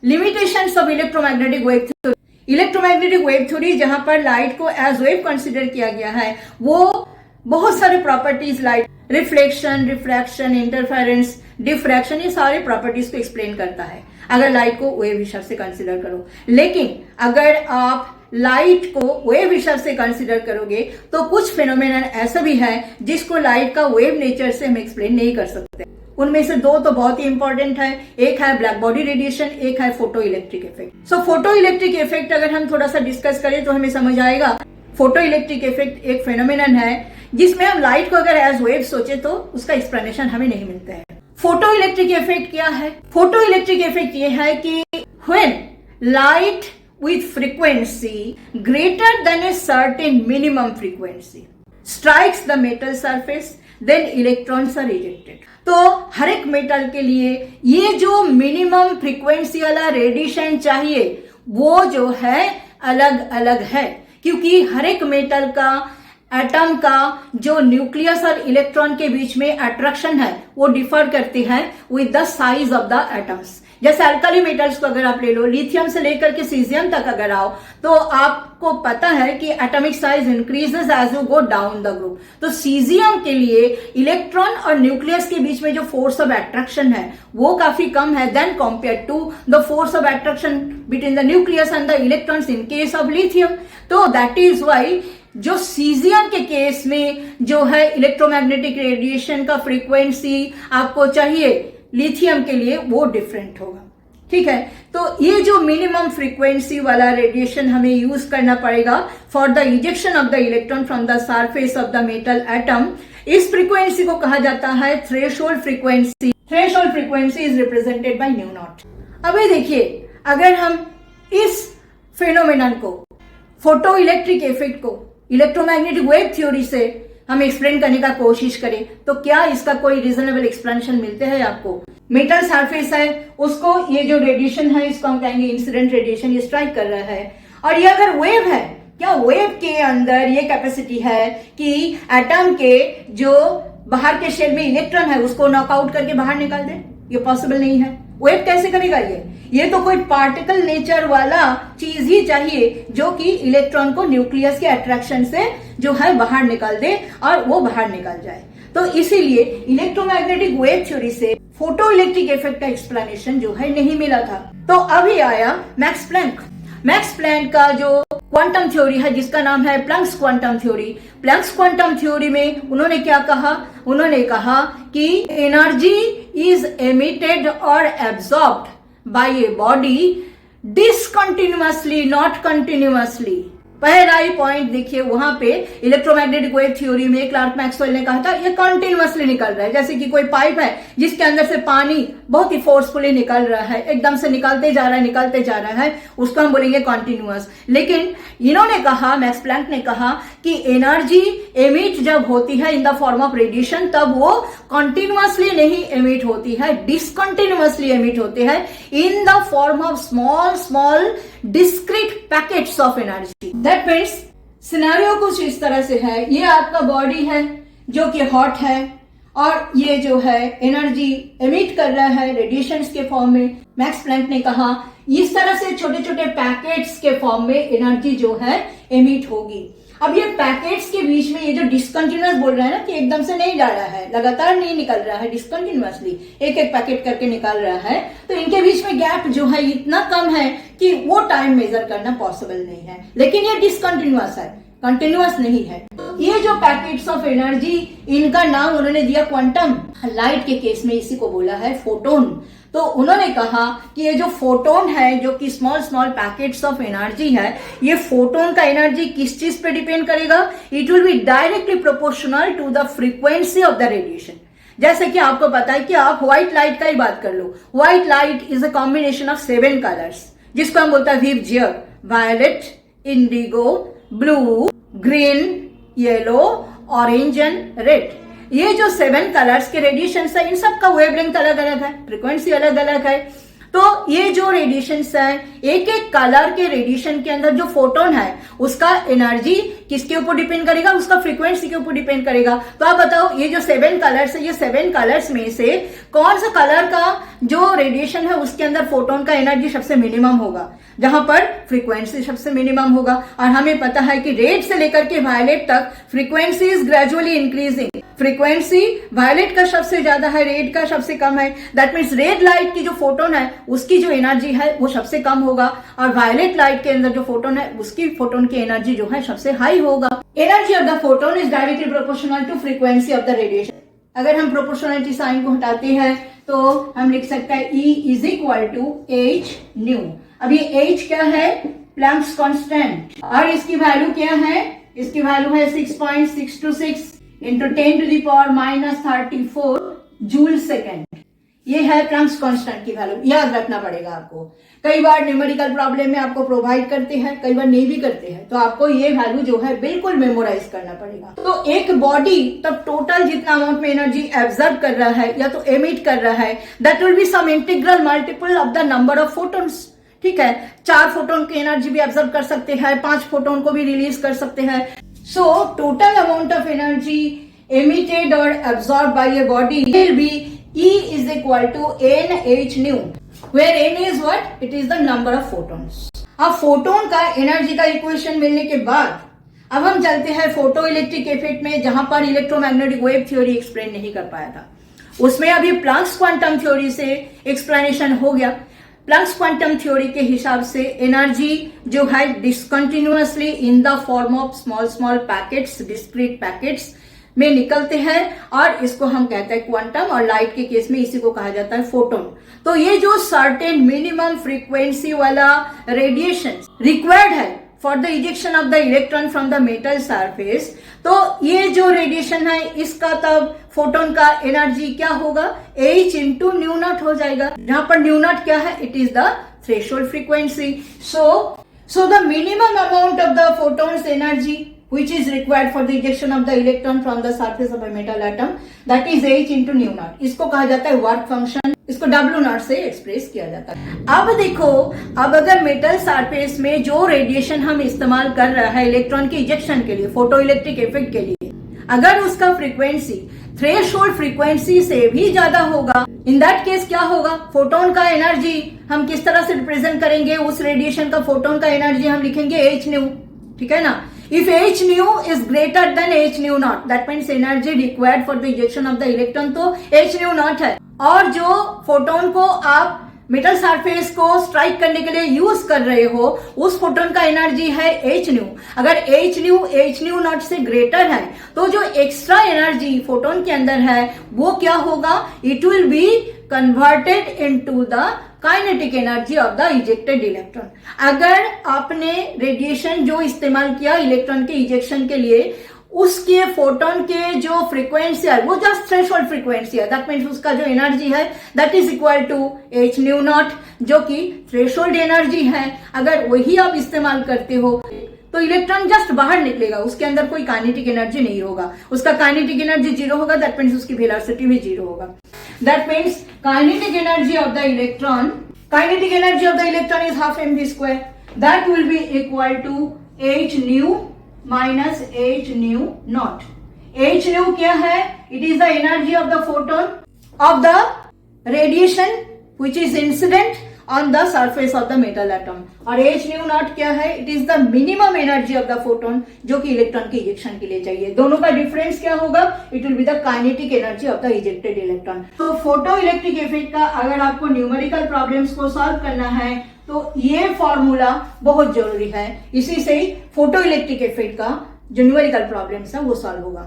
Limitations of electromagnetic wave theory. Electromagnetic wave theory जहां पर light को एज वेव कंसिडर किया गया है, वो बहुत सारे properties light, reflection, refraction, interference, diffraction, ये सारे प्रॉपर्टीज को एक्सप्लेन करता है अगर लाइट को वेव हिसाब से कंसिडर करो। लेकिन अगर आप लाइट को वेव हिसाब से कंसिडर करोगे तो कुछ फिनोमेना ऐसा भी है जिसको लाइट का वेव नेचर से हम एक्सप्लेन नहीं कर सकते। उनमें से दो तो बहुत ही इंपॉर्टेंट है, एक है ब्लैक बॉडी रेडिएशन, एक है photo electric effect. So photo electric effect अगर हम थोड़ा सा डिस्कस करें तो हमें समझ आएगा। फोटो इलेक्ट्रिक इफेक्ट एक फिनोमेनन है जिसमें हम लाइट को अगर एज वेव सोचे तो उसका एक्सप्लेनेशन हमें नहीं मिलता है। फोटो इलेक्ट्रिक इफेक्ट क्या है? फोटो इलेक्ट्रिक इफेक्ट ये है कि when light with frequency greater than a certain minimum frequency strikes the metal surface, then electrons are ejected। तो हर एक मेटल के लिए ये जो मिनिमम फ्रीक्वेंसी वाला रेडिएशन चाहिए वो जो है अलग अलग है, क्योंकि हर एक मेटल का एटम का जो न्यूक्लियस और इलेक्ट्रॉन के बीच में अट्रैक्शन है वो डिफर करती है with the size of the atoms. जैसे अल्कली मेटल्स को अगर आप ले लो, लिथियम से लेकर के सीजियम तक अगर आओ तो आपको पता है कि atomic size increases as you go down the group. तो सीजियम के लिए इलेक्ट्रॉन और न्यूक्लियस के बीच में जो फोर्स ऑफ अट्रैक्शन है वो काफी कम है than compare to the force of attraction between the nucleus and the electrons in case of lithium. तो दैट इज वाई जो सीजियम के केस में जो है इलेक्ट्रोमैग्नेटिक रेडिएशन का फ्रीक्वेंसी आपको चाहिए, लिथियम के लिए वो डिफरेंट होगा। ठीक है, तो ये जो मिनिमम फ्रीक्वेंसी वाला रेडिएशन हमें यूज करना पड़ेगा for the ejection of the electron from the surface of the metal atom, इस फ्रीक्वेंसी को कहा जाता है threshold frequency. Threshold frequency is represented by new not. अभी देखिए, अगर हम इस फिनोमेनन को, फोटो इलेक्ट्रिक इफेक्ट को इलेक्ट्रोमैग्नेटिक वेव थ्योरी से हम एक्सप्लेन करने का कोशिश करें तो क्या इसका कोई रीजनेबल एक्सप्लेनेशन मिलते हैं आपको? मेटल सरफेस है, उसको ये जो रेडिएशन है इसको हम कहेंगे इंसिडेंट रेडिएशन, ये स्ट्राइक कर रहा है। और ये अगर वेव है, क्या वेव के अंदर ये कैपेसिटी है कि एटम के जो बाहर के शेल में इलेक्ट्रॉन है उसको नॉकआउट करके बाहर निकाल दे? ये पॉसिबल नहीं है। वेव कैसे करेगा ये तो कोई पार्टिकल नेचर वाला चीज ही चाहिए जो कि इलेक्ट्रॉन को न्यूक्लियस के अट्रैक्शन से जो है बाहर निकाल दे और वो बाहर निकल जाए। तो इसीलिए इलेक्ट्रोमैग्नेटिक वेव थ्योरी से फोटो इलेक्ट्रिक इफेक्ट का एक्सप्लेनेशन जो है नहीं मिला था। तो अभी आया मैक्स प्लैंक। मैक्स प्लैंक का जो क्वांटम थ्योरी है जिसका नाम है Planck's quantum theory. Planck's quantum theory में उन्होंने क्या कहा? उन्होंने कहा कि एनर्जी इज एमिटेड और absorbed by a body discontinuously, not continuously. पहला ही पॉइंट देखिए, वहां पे इलेक्ट्रोमैग्नेटिक वेव थ्योरी में क्लार्क मैक्सवेल ने कहा था ये कंटिन्यूअसली निकल रहा है, जैसे कि कोई पाइप है जिसके अंदर से पानी बहुत ही फोर्सफुली निकल रहा है, एकदम से निकलते जा रहा है, उसको हम बोलेंगे कंटिन्यूअस। लेकिन इन्होंने कहा, मैक्स प्लैंक ने कहा कि एनर्जी एमिट जब होती है इन द फॉर्म ऑफ रेडिएशन तब वो कंटिन्यूअसली नहीं एमिट होती है, डिसकंटिन्यूअसली एमिट होते हैं इन the form of small discrete packets of energy. That means scenario कुछ इस तरह से है, ये आपका बॉडी है जो कि हॉट है और ये जो है एनर्जी एमिट कर रहा है रेडिएशंस के फॉर्म में। मैक्स प्लैंक ने कहा इस तरह से छोटे छोटे पैकेट्स के फॉर्म में एनर्जी जो है एमिट होगी। अब ये पैकेट्स के बीच में ये जो डिसकंटिन्यूअस बोल रहा है ना कि एकदम से नहीं जा रहा है, लगातार नहीं निकल रहा है, डिसकंटिन्यूअसली एक एक पैकेट करके निकाल रहा है, तो इनके बीच में गैप जो है इतना कम है कि वो टाइम मेजर करना पॉसिबल नहीं है। लेकिन ये डिसकंटिन्यूअस है, कंटिन्यूअस नहीं है। ये जो पैकेट्स ऑफ एनर्जी, इनका नाम उन्होंने दिया क्वांटम। लाइट के केस में इसी को बोला है फोटोन। तो उन्होंने कहा कि ये जो फोटोन है, जो कि स्मॉल पैकेट्स ऑफ एनर्जी है, ये फोटोन का एनर्जी किस चीज पे डिपेंड करेगा? It will be directly proportional to the frequency of the radiation. जैसे कि आपको पता है कि आप व्हाइट लाइट का ही बात कर लो, white light is a combination of 7 colours जिसको हम बोलते हैं VIBGYOR, violet, indigo, blue, green, yellow, orange and red. ये जो 7 कलर्स के रेडिएशन है, इन सब का वेवलेंथ अलग अलग है, फ्रीक्वेंसी अलग अलग है। तो ये जो रेडिएशन है, एक एक कलर के रेडिएशन के अंदर जो फोटोन है उसका एनर्जी किसके ऊपर डिपेंड करेगा, उसका फ्रीक्वेंसी के ऊपर डिपेंड करेगा। तो आप बताओ ये जो 7 कलर्स है, ये 7 कलर्स में से कौन सा कलर का जो रेडिएशन है उसके अंदर फोटोन का एनर्जी सबसे मिनिमम होगा, जहां पर फ्रीक्वेंसी सबसे मिनिमम होगा। और हमें पता है कि रेड से लेकर के वायलेट तक frequency is gradually increasing. Frequency violet का सबसे ज्यादा है, रेड का सबसे कम है। दैट मीन्स रेड लाइट की जो फोटोन है उसकी जो एनर्जी है वो सबसे कम होगा, और वायलेट लाइट के अंदर जो फोटोन है उसकी फोटोन की एनर्जी जो है सबसे हाई होगा। Energy of the photon is directly proportional to frequency of the radiation. अगर हम प्रोपोर्शनलिटी साइन को हटाते हैं तो हम लिख सकते हैं E is equal to h nu. अब ये H क्या है, प्लैंक्स कांस्टेंट, और इसकी वैल्यू क्या है, इसकी वैल्यू है 6.626 into 10 to the power -34 joule second. ये है प्लैंक्स कांस्टेंट की वैल्यू, याद रखना पड़ेगा आपको। कई बार न्यूमेरिकल प्रॉब्लम में आपको प्रोवाइड करते हैं, कई बार नहीं भी करते हैं, तो आपको ये वैल्यू जो है बिल्कुल मेमोराइज करना पड़ेगा। तो एक बॉडी तब टोटल जितना अमाउंट में एनर्जी एब्जॉर्ब कर रहा है या तो एमिट कर रहा है, that will be some integral multiple of the number of photons. ठीक है, 4 फोटोन की एनर्जी भी एब्जॉर्ब कर सकते हैं, 5 फोटोन को भी रिलीज कर सकते हैं। So total amount of energy emitted or absorbed by a body will be E is equal to NH nu, where N is what? It is the number of photons. अब photon का energy का equation मिलने के बाद अब हम चलते हैं फोटो इलेक्ट्रिक इफेक्ट में, जहां पर इलेक्ट्रोमैग्नेटिक वेव थ्योरी एक्सप्लेन नहीं कर पाया था। उसमें अभी प्लैंक्स क्वांटम थ्योरी से एक्सप्लेनेशन हो गया। प्लैंक्स क्वांटम थ्योरी के हिसाब से एनर्जी जो है discontinuously in the form of small small packets, discrete packets में निकलते हैं, और इसको हम कहते हैं क्वांटम, और लाइट के केस में इसी को कहा जाता है फोटोन। तो ये जो सर्टेन मिनिमम फ्रीक्वेंसी वाला रेडिएशन रिक्वायर्ड है for the ejection of the electron from the metal surface, तो ये जो रेडिएशन है इसका तब फोटोन का एनर्जी क्या होगा, H इंटू न्यू नॉट हो जाएगा, जहां पर न्यू नॉट क्या है, it is the threshold frequency. So the minimum amount of the photon's energy which is required for the ejection of the electron from the surface of a metal atom, that is H into nu naught। इसको कहा जाता है work function, इसको W naught से express किया जाता है। अब देखो, अब अगर मेटल सरफेस में जो रेडिएशन हम इस्तेमाल कर रहा है इलेक्ट्रॉन की इजेक्शन के लिए, फोटो इलेक्ट्रिक इफेक्ट के लिए, अगर उसका फ्रीक्वेंसी थ्रेशोल्ड फ्रीक्वेंसी से भी ज्यादा होगा, इन दैट केस क्या होगा, फोटोन का एनर्जी हम किस तरह से रिप्रेजेंट करेंगे, उस रेडिएशन का फोटोन का एनर्जी हम लिखेंगे H न्यू। ठीक है ना, if H new is greater than H nu not, that means energy required for the ejection of the electron तो H न्यू नॉट है, और जो फोटोन को आप मेटल सरफेस को स्ट्राइक करने के लिए यूज कर रहे हो उस फोटोन का एनर्जी है H न्यू। अगर H न्यू नॉट से ग्रेटर है तो जो एक्स्ट्रा एनर्जी फोटोन के अंदर है वो क्या होगा, it will be converted into the kinetic energy of the ejected electron. अगर आपने रेडिएशन जो इस्तेमाल किया इलेक्ट्रॉन के इजेक्शन के लिए, उसके फोटोन के जो फ्रीक्वेंसी है वो जस्ट थ्रेशोल्ड फ्रीक्वेंसी है, दैट मीन्स उसका जो एनर्जी है that is equal to H nu naught, जो कि थ्रेशोल्ड एनर्जी है। अगर वही आप इस्तेमाल करते हो तो इलेक्ट्रॉन जस्ट बाहर निकलेगा, उसके अंदर कोई काइनेटिक एनर्जी नहीं होगा, उसका काइनेटिक एनर्जी 0 होगा, दैट मीन्स उसकी वेलोसिटी भी 0 होगा। That means kinetic energy of the electron is half mv square, that will be equal to H new minus H nu not. H new क्या है, it is the energy of the photon of the radiation which is incident on the surface of the metal atom, और H nu not क्या है, it is the minimum energy of the photon जो कि electron की ejection के लिए चाहिए। दोनों का डिफरेंस क्या होगा, it will be the kinetic energy of the ejected electron। तो फोटो इलेक्ट्रिक इफेक्ट का अगर आपको न्यूमेरिकल प्रॉब्लम्स को सॉल्व करना है तो ये फॉर्मूला बहुत जरूरी है, इसी से ही फोटो इलेक्ट्रिक इफेक्ट का जो न्यूमेरिकल प्रॉब्लम्स है वो सॉल्व होगा।